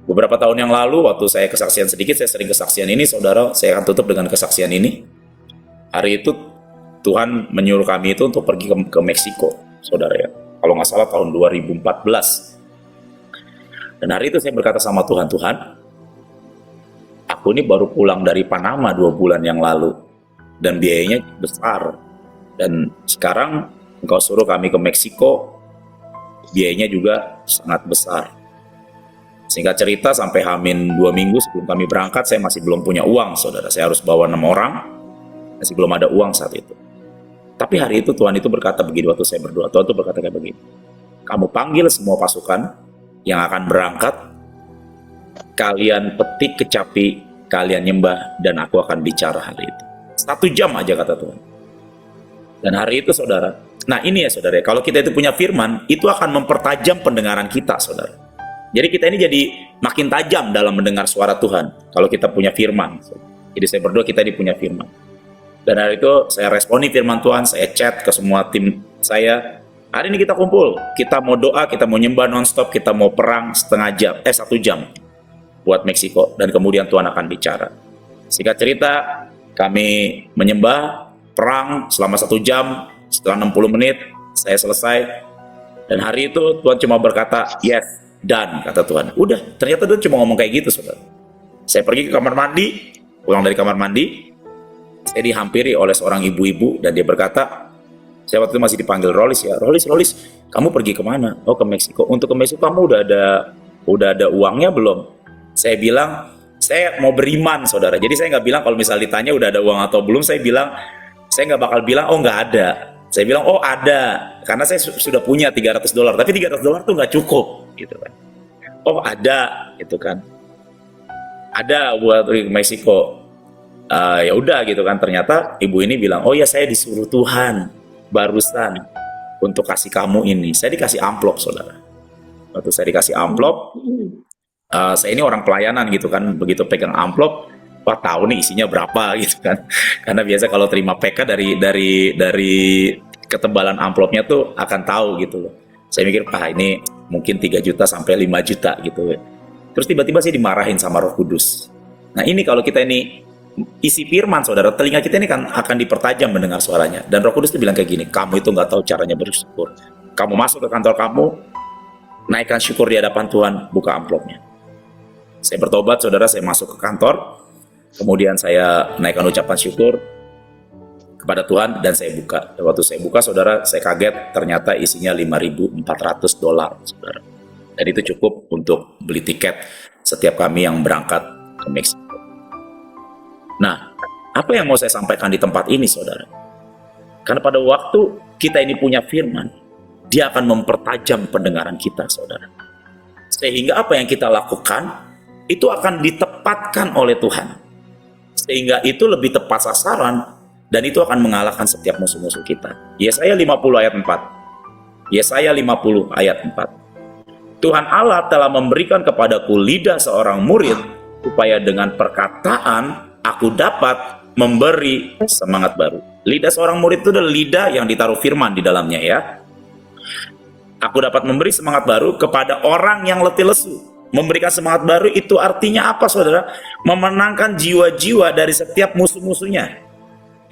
Beberapa tahun yang lalu, waktu saya kesaksian sedikit, saya sering kesaksian ini, saudara, saya akan tutup dengan kesaksian ini. Hari itu Tuhan menyuruh kami itu untuk pergi ke Meksiko, saudara ya. Kalau nggak salah tahun 2014. Dan hari itu saya berkata sama Tuhan, Tuhan, aku ini baru pulang dari Panama 2 bulan yang lalu. Dan biayanya besar. Dan sekarang engkau suruh kami ke Meksiko, biayanya juga sangat besar. Singkat cerita, sampai Hamin 2 minggu sebelum kami berangkat, saya masih belum punya uang, saudara. Saya harus bawa 6 orang, masih belum ada uang saat itu. Tapi hari itu Tuhan itu berkata begini waktu saya berdoa. Tuhan itu berkata kayak begini. Kamu panggil semua pasukan yang akan berangkat. Kalian petik kecapi, kalian nyembah, dan aku akan bicara hari itu. 1 jam aja kata Tuhan. Dan hari itu saudara. Nah ini ya saudara, kalau kita itu punya firman, itu akan mempertajam pendengaran kita saudara. Jadi kita ini jadi makin tajam dalam mendengar suara Tuhan. Kalau kita punya firman. Jadi saya berdoa kita ini punya firman. Dan hari itu saya responi firman Tuhan, saya chat ke semua tim saya. Hari ini kita kumpul, kita mau doa, kita mau nyembah non-stop, kita mau perang 1 jam buat Meksiko. Dan kemudian Tuhan akan bicara. Singkat cerita, kami menyembah, perang selama 1 jam, setelah 60 menit, saya selesai. Dan hari itu Tuhan cuma berkata, yes, done, kata Tuhan. Udah, ternyata Tuhan cuma ngomong kayak gitu, saudara. Saya pergi ke kamar mandi, pulang dari kamar mandi, saya dihampiri oleh seorang ibu-ibu dan dia berkata, saya waktu itu masih dipanggil Rolis ya, Rolis, kamu pergi kemana? Oh ke Meksiko. Untuk ke Meksiko kamu udah ada uangnya belum? Saya bilang, saya mau beriman saudara. Jadi saya nggak bilang kalau misal ditanya udah ada uang atau belum, saya nggak bakal bilang oh nggak ada. Saya bilang oh ada, karena saya sudah punya $300, tapi $300 tuh nggak cukup, gitu kan. Oh ada, gitu kan. Ada buat ke Meksiko. Ya udah gitu kan, ternyata ibu ini bilang oh ya saya disuruh Tuhan barusan untuk kasih kamu ini. Saya dikasih amplop saudara. Waktu saya dikasih amplop, saya ini orang pelayanan gitu kan, begitu pegang amplop, wah tahu nih isinya berapa gitu kan. Karena biasa kalau terima PK dari ketebalan amplopnya tuh akan tahu gitu loh. Saya mikir ini mungkin 3 juta sampai 5 juta gitu. Terus tiba-tiba saya dimarahin sama Roh Kudus. Nah ini kalau kita ini isi firman saudara, telinga kita ini kan akan dipertajam mendengar suaranya. Dan Roh Kudus itu bilang kayak gini, kamu itu nggak tahu caranya bersyukur. Kamu masuk ke kantor kamu, naikkan syukur di hadapan Tuhan, buka amplopnya. Saya bertobat saudara, saya masuk ke kantor, kemudian saya naikkan ucapan syukur kepada Tuhan dan saya buka. Dan waktu saya buka saudara, saya kaget ternyata isinya $5.400 saudara. Dan itu cukup untuk beli tiket setiap kami yang berangkat ke Meksiko. Nah, apa yang mau saya sampaikan di tempat ini, saudara? Karena pada waktu kita ini punya firman, dia akan mempertajam pendengaran kita, saudara. Sehingga apa yang kita lakukan, itu akan ditepatkan oleh Tuhan. Sehingga itu lebih tepat sasaran, dan itu akan mengalahkan setiap musuh-musuh kita. Yesaya 50 ayat 4. Yesaya 50 ayat 4. Tuhan Allah telah memberikan kepadaku lidah seorang murid, supaya dengan perkataan aku dapat memberi semangat baru. Lidah seorang murid itu adalah lidah yang ditaruh firman di dalamnya ya. Aku dapat memberi semangat baru kepada orang yang letih lesu. Memberikan semangat baru itu artinya apa, saudara? Memenangkan jiwa-jiwa dari setiap musuh-musuhnya.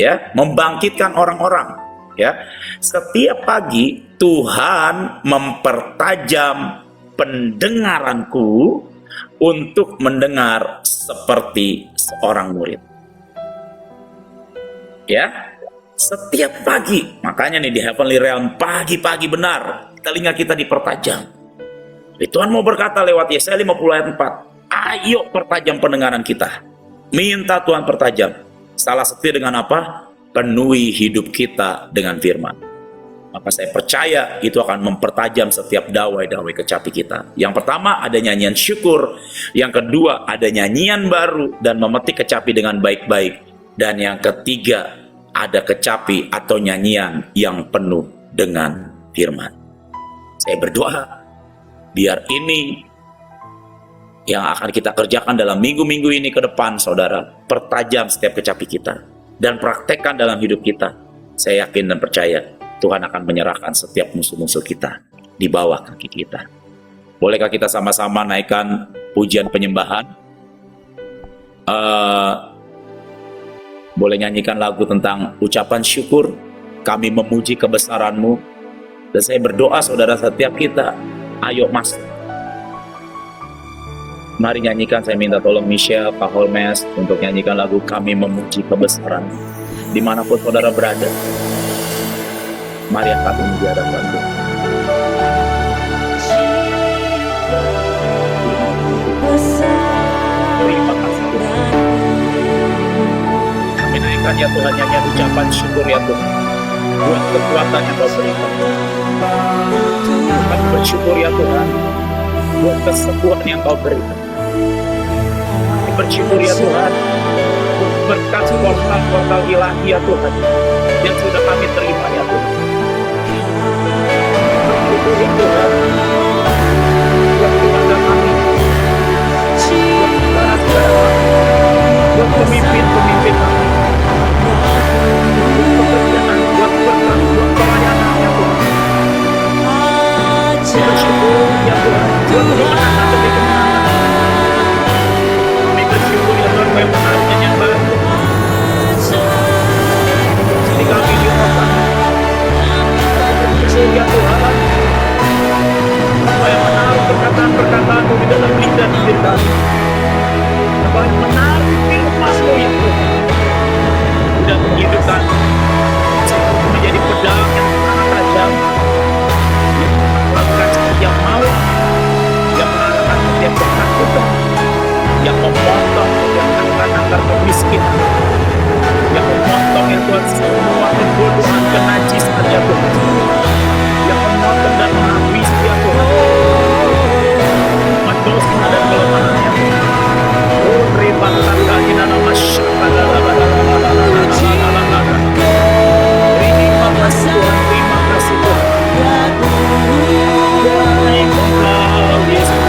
Ya, membangkitkan orang-orang. Ya, setiap pagi Tuhan mempertajam pendengaranku untuk mendengar seperti seorang murid. Ya, setiap pagi. Makanya nih di Heavenly Realm pagi-pagi benar telinga kita dipertajam. Tuhan mau berkata lewat Yesaya 50 ayat 4. Ayo pertajam pendengaran kita. Minta Tuhan pertajam. Salah satu dengan apa? Penuhi hidup kita dengan firman. Maka saya percaya itu akan mempertajam setiap dawai-dawai kecapi kita. Yang pertama ada nyanyian syukur. Yang kedua ada nyanyian baru dan memetik kecapi dengan baik-baik. Dan yang ketiga ada kecapi atau nyanyian yang penuh dengan firman. Saya berdoa biar ini yang akan kita kerjakan dalam minggu-minggu ini ke depan, saudara, pertajam setiap kecapi kita dan praktekkan dalam hidup kita. Saya yakin dan percaya Tuhan akan menyerahkan setiap musuh-musuh kita di bawah kaki kita. Bolehkah kita sama-sama naikkan pujian penyembahan? Boleh nyanyikan lagu tentang ucapan syukur, kami memuji kebesaran-Mu. Dan saya berdoa saudara setiap kita, ayo masuk. Mari nyanyikan, saya minta tolong Michelle, Pak Holmes untuk nyanyikan lagu kami memuji kebesaran. Dimanapun saudara berada, mari angkat memuji hadapan Tuhan. Terima kasih Tuhan. Kami naikkan ya Tuhan nyanyian ucapan syukur ya Tuhan. Buat kekuatan yang Kau berikan. Kami bersyukur ya Tuhan. Buat kesembuhan yang Kau berikan. Kami bersyukur ya Tuhan. Buat berkat portal-portal ilahi ya Tuhan. Yang sudah kami terima ya Tuhan. Bersyukur ya Tuhan. Buat keluarga kami. Buat saudara-saudara kami. Buat pemimpin-pemimpin kami. Buat pekerjaan, buat berkat, buat pelayanan ya Tuhan. Bersyukur ya Tuhan. Buat kemenangan demi kemenangan. Kami bersyukur ya Tuhan. Kami menariknya yang baru. Jadi kami diucapkan. Bersyukur ya Tuhan. Supaya menaruh perkataan-perkataan-Mu di dalam lidah diri kami. Supaya menaruh firman-Mu ya Tuhan. Dan menghidupkan menjadi pedang yang sangat tajam, yang melakukan setiap maut, yang mengalahkan setiap ketakutan, yang memotong yang akar-akar kemiskinan, yang memotong ya Tuhan semua kebodohan, kenajisan ya Tuhan, yang memotong dan menghabisi ya Tuhan dosa dan kelemahan ya Tuhan. Oh, ribatkan kaki nama masyarakat. Terima kasih Tuhan, terima kasih Tuhan. Baik Engkau Yesus.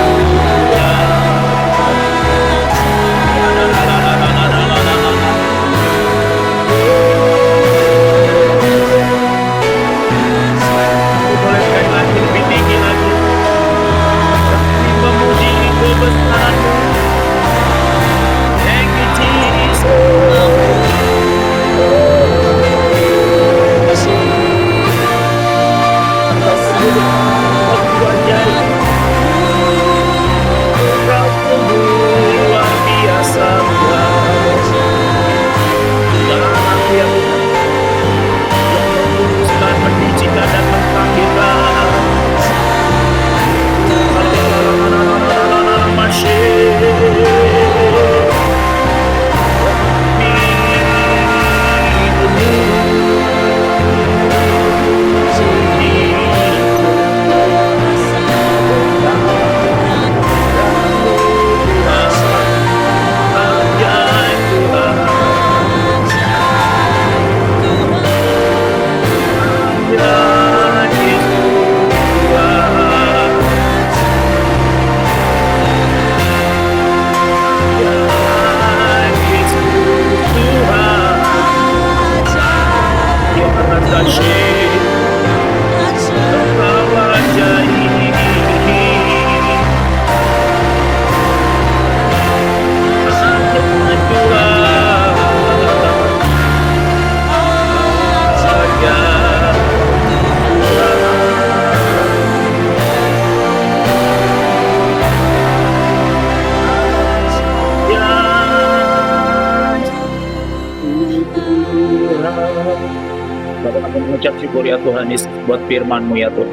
syukur ya Tuhan Yesus buat firman-Mu ya Tuhan.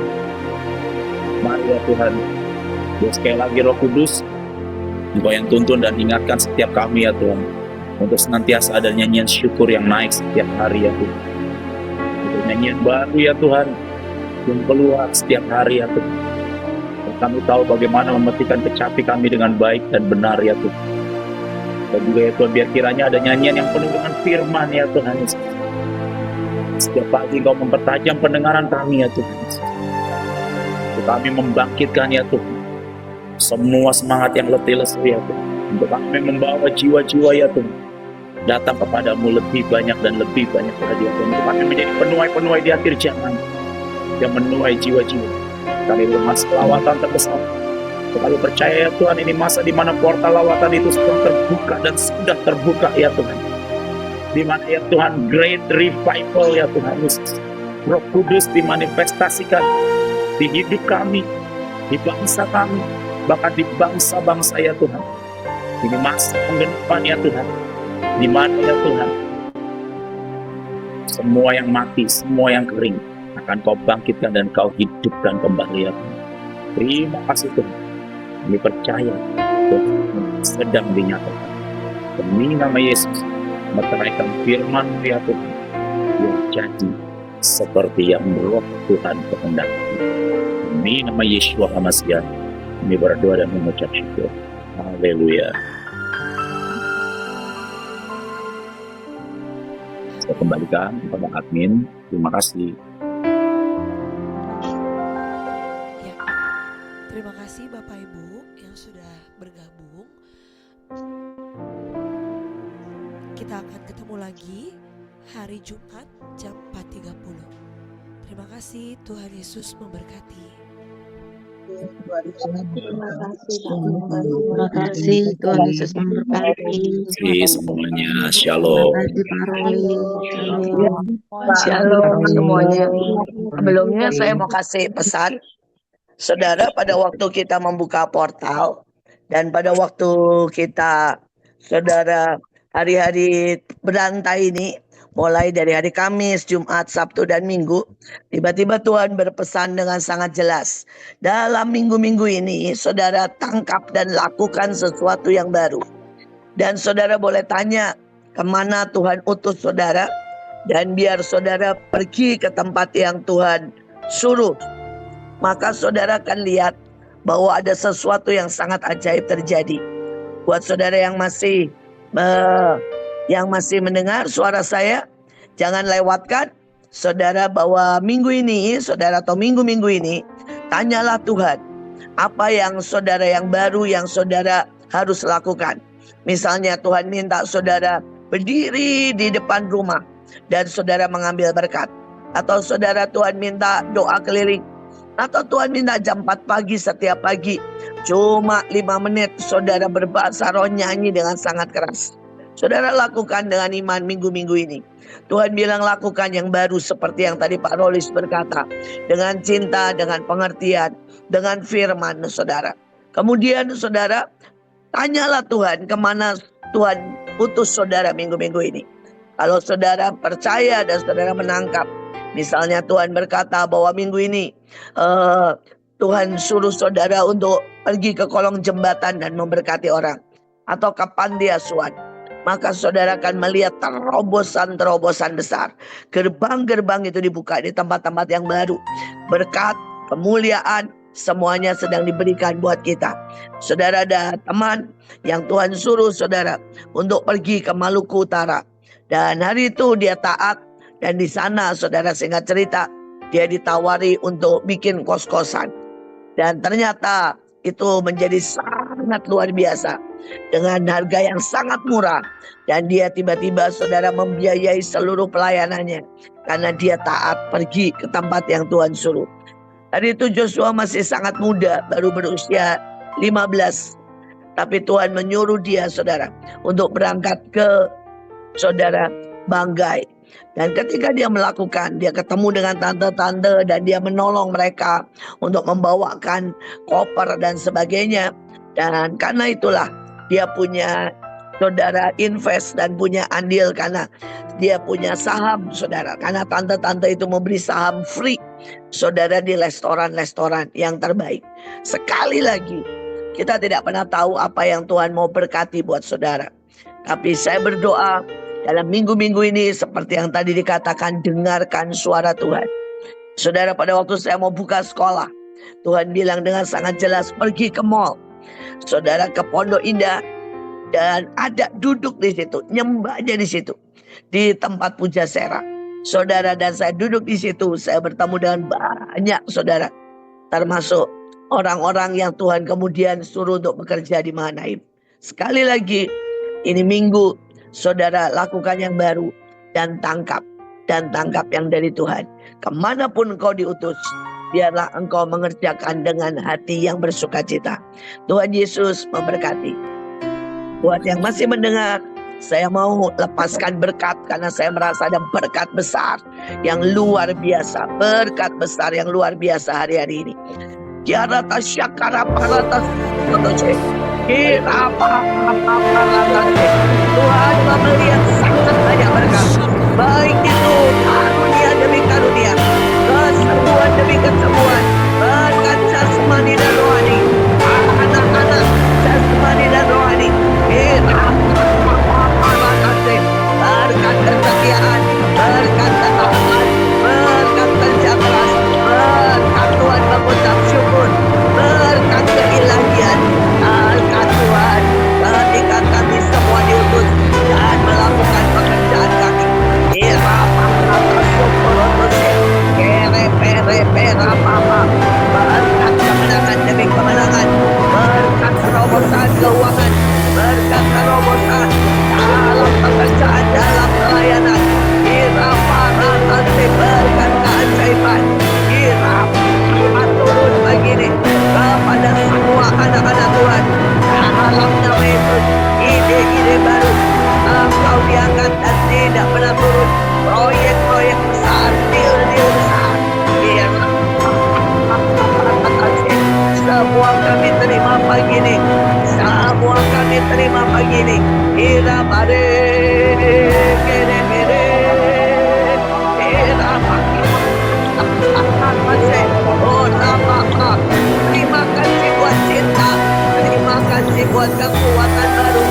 Mari ya Tuhan, ya sekali lagi Roh Kudus, Engkau yang tuntun dan ingatkan setiap kami ya Tuhan, untuk senantiasa ada nyanyian syukur yang naik setiap hari ya Tuhan. Untuk nyanyian baru ya Tuhan, yang keluar setiap hari ya Tuhan. Dan kami tahu bagaimana memetikan kecapi kami dengan baik dan benar ya Tuhan. Dan juga ya Tuhan, biar kiranya ada nyanyian yang penuh dengan firman ya Tuhan Yesus. Setiap pagi Engkau mempertajam pendengaran kami ya Tuhan Yesus. Untuk kami membangkitkan ya Tuhan semua semangat yang letih lesu ya Tuhan. Untuk kami membawa jiwa-jiwa ya Tuhan datang kepadamu lebih banyak dan lebih banyak lagi ya Tuhan. Untuk kami menjadi penuai-penuai di akhir zaman yang menuai jiwa-jiwa. Kami bermasa lawatan terbesar. Kami percaya ya Tuhan, ini masa di mana portal lawatan itu sudah terbuka dan sudah terbuka ya Tuhan. Di mana ya Tuhan great revival ya Tuhan Yesus. Roh Kudus dimanifestasikan di hidup kami, di bangsa kami, bahkan di bangsa-bangsa ya Tuhan. Ini masa penggenapan ya Tuhan. Di mana ya Tuhan semua yang mati, semua yang kering akan Kau bangkitkan dan Kau hidupkan kembali ya Tuhan. Terima kasih Tuhan. Kami percaya Tuhan sedang dinyatakan. Demi nama Yesus, meteraikan firman ya Tuhan yang jadi seperti yang Roh Tuhan kehendaki. Demi nama Yeshua HaMashiach, kami berdoa dan mengucap syukur. Haleluya. Saya kembalikan kepada admin. Terima kasih. Ya, terima kasih Bapak Ibu yang sudah bergabung. Kita akan ketemu lagi hari Jumat jam 4.30. Terima kasih, Tuhan Yesus memberkati. Terima kasih, Tuhan Yesus memberkati. Terima kasih semuanya. Shalom. Terima kasih Pak Roli. Shalom. Shalom semuanya. Sebelumnya saya mau kasih pesan. Saudara, pada waktu kita membuka portal dan pada waktu kita, saudara, hari-hari berantai ini, mulai dari hari Kamis, Jumat, Sabtu, dan Minggu, tiba-tiba Tuhan berpesan dengan sangat jelas. Dalam minggu-minggu ini, saudara tangkap dan lakukan sesuatu yang baru. Dan saudara boleh tanya, kemana Tuhan utus saudara? Dan biar saudara pergi ke tempat yang Tuhan suruh. Maka saudara akan lihat bahwa ada sesuatu yang sangat ajaib terjadi. Buat saudara yang masih mendengar suara saya, jangan lewatkan saudara bahwa minggu ini, saudara atau minggu-minggu ini, tanyalah Tuhan, apa yang saudara yang baru yang saudara harus lakukan. Misalnya Tuhan minta saudara berdiri di depan rumah dan saudara mengambil berkat. Atau saudara Tuhan minta doa keliling. Atau Tuhan minta jam 4 pagi setiap pagi. Cuma 5 menit saudara berbahasa roh nyanyi dengan sangat keras. Saudara lakukan dengan iman minggu-minggu ini. Tuhan bilang lakukan yang baru seperti yang tadi Pak Rolis berkata. Dengan cinta, dengan pengertian, dengan firman saudara. Kemudian saudara, tanyalah Tuhan kemana Tuhan utus saudara minggu-minggu ini. Kalau saudara percaya dan saudara menangkap. Misalnya Tuhan berkata bahwa minggu ini Tuhan suruh saudara untuk pergi ke kolong jembatan dan memberkati orang. Atau ke panti asuhan. Maka saudara akan melihat terobosan-terobosan besar. Gerbang-gerbang itu dibuka di tempat-tempat yang baru. Berkat, kemuliaan, semuanya sedang diberikan buat kita. Saudara ada teman yang Tuhan suruh saudara untuk pergi ke Maluku Utara. Dan hari itu dia taat. Dan di sana saudara singkat cerita, dia ditawari untuk bikin kos-kosan. Dan ternyata itu menjadi sangat luar biasa. Dengan harga yang sangat murah. Dan dia tiba-tiba saudara membiayai seluruh pelayanannya. Karena dia taat pergi ke tempat yang Tuhan suruh. Tadi itu Joshua masih sangat muda, baru berusia 15. Tapi Tuhan menyuruh dia saudara untuk berangkat ke saudara Banggai. Dan ketika dia melakukan, dia ketemu dengan tante-tante dan dia menolong mereka untuk membawakan koper dan sebagainya. Dan karena itulah dia punya saudara invest dan punya andil karena dia punya saham, saudara. Karena tante-tante itu memberi saham free, saudara, di restoran-restoran yang terbaik. Sekali lagi, kita tidak pernah tahu apa yang Tuhan mau berkati buat saudara. Tapi saya berdoa dalam minggu-minggu ini seperti yang tadi dikatakan, dengarkan suara Tuhan. Saudara, pada waktu saya mau buka sekolah, Tuhan bilang dengan sangat jelas, pergi ke mall. Saudara, ke Pondok Indah, dan ada duduk di situ, nyembah aja di situ, di tempat puja sera. Saudara, dan saya duduk di situ, saya bertemu dengan banyak saudara, termasuk orang-orang yang Tuhan kemudian suruh untuk bekerja di Mahanaim. Sekali lagi, ini minggu, saudara, lakukan yang baru dan tangkap yang dari Tuhan. Kemanapun engkau diutus, biarlah engkau mengerjakan dengan hati yang bersukacita. Tuhan Yesus memberkati. Buat yang masih mendengar, saya mau lepaskan berkat karena saya merasa ada berkat besar yang luar biasa. Berkat besar yang luar biasa hari-hari ini. Kiarata syakara parata sotoce. Tuhan memberi yang sangat banyak berkat. Baik itu karunia demi karunia, kesembuhan demi kesembuhan, berkat jasmani dan rohani, anak-anak jasmani dan rohani, berkat kesetiaan, berkat ketaatan, berkat kerja keras, berkat Tuhan mengucap syukur, berkat keilahian, berkat Tuhan ketika kami semua diutus dan melakukan pekerjaan kami. Berkat kemenangan demi kemenangan, berkat terobosan keuangan, berkat terobosan dalam pekerjaan, dalam pelayanan. Berkat keajaiban, turun begini kepada semua anak-anak Tuhan. Dalam nama Yesus, ide-ide baru engkau diangkat dan tidak pernah turun. Proyek-proyek besar, deal-deal besar, semua kami terima pagi ini. Semua kami terima pagi ini. Ira bare kere mere, ira pagi. Terima kasih buat cinta, terima kasih buat kekuatan baru,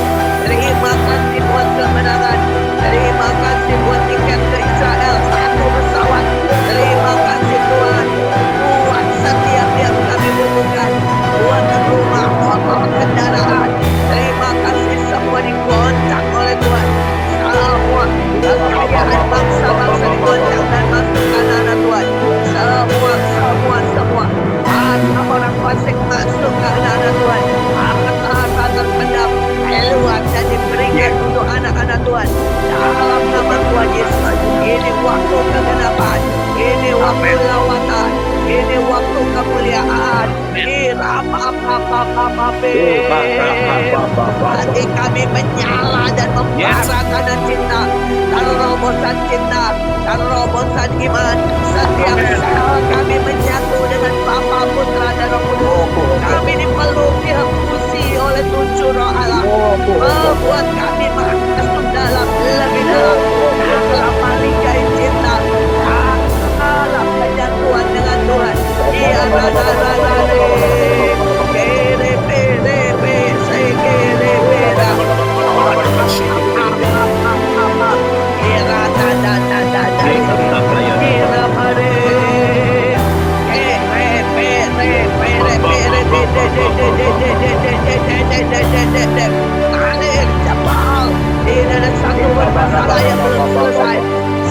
terima kasih buat kemenangan, terima kasih buat tiket ke Israel 1 pesawat, terima kasih Tuhan buat setiap yang kami butuhkan, buat rumah, motor, kendaraan. Terima kasih semua digoncang oleh Tuhan. Semua kekayaan bangsa-bangsa digoncang dan masukkan anak Tuhan. Semua harta orang fasik masuk ke anak-anak Tuhan. Harta terpendam keluar dan diberikan untuk anak-anak Tuhan. Dalam nama Tuhan Yesus, ini waktu kegenapan, ini waktu lawatan, ini waktu kemuliaan. Hati kami menyala dan membara karena cinta, terobosan cinta, terobosan iman. Setiap sel kami menyatu dengan Bapa, Putra, dan Roh Kudus. Kami dipeluk, diembusi oleh tujuh roh Allah, membuat kami masuk dalam lebih dalam ligai cinta, dalam penyatuan dengan Tuhan. Dia tidak ada satu bermasalah yang belum selesai.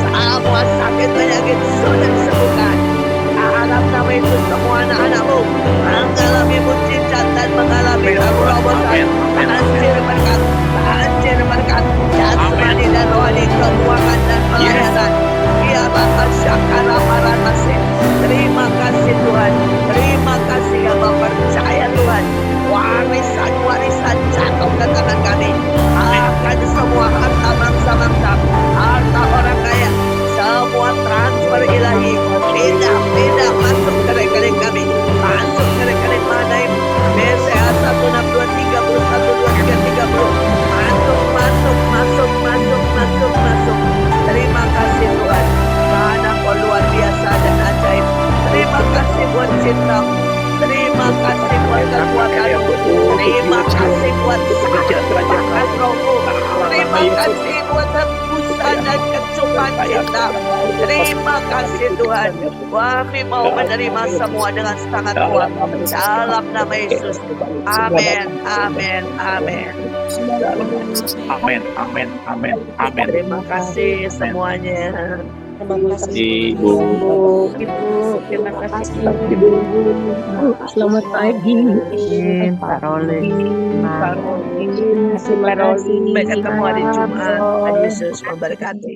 Semua sakit penyakit sudah disembuhkan. Dalam nama itu semua anak-anakmu mengalami mujizat dan mengalami terobosan, banjir berkat, jasmani dan rohani, keuangan dan pelayanan. Dia bakal syakara para nasib. Terima kasih Tuhan, terima kasih yang percaya Tuhan. Warisan jatuh ke tangan kami. Akan semua harta bangsa-bangsa, harta orang kaya, semua transfer ilahi, pindah masuk ke rekening kami, masuk ke rekening Mahanaim. BCA 1623 Terima kasih buat tebusan dan kecupan cinta. Terima kasih Tuhan. Kami mau menerima semua dengan sangat kuat. Dalam nama Yesus. Amin, amin, amin. Amin, amin, amin, amin. Terima kasih semuanya. Terima kasih Ibu. Ibu, terima kasih Ibu. Selamat pagi. Pak Rolin. Pak Rolin, terima kasih. Sampai ketemu hari Jumat. Tuhan Yesus memberkati.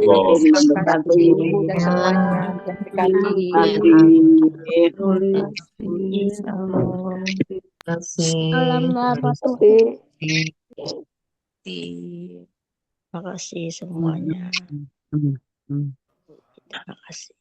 Oh, Terima kasih Ibu dan semuanya. Salamnya apa tuh? Terima kasih semuanya. Terima kasih.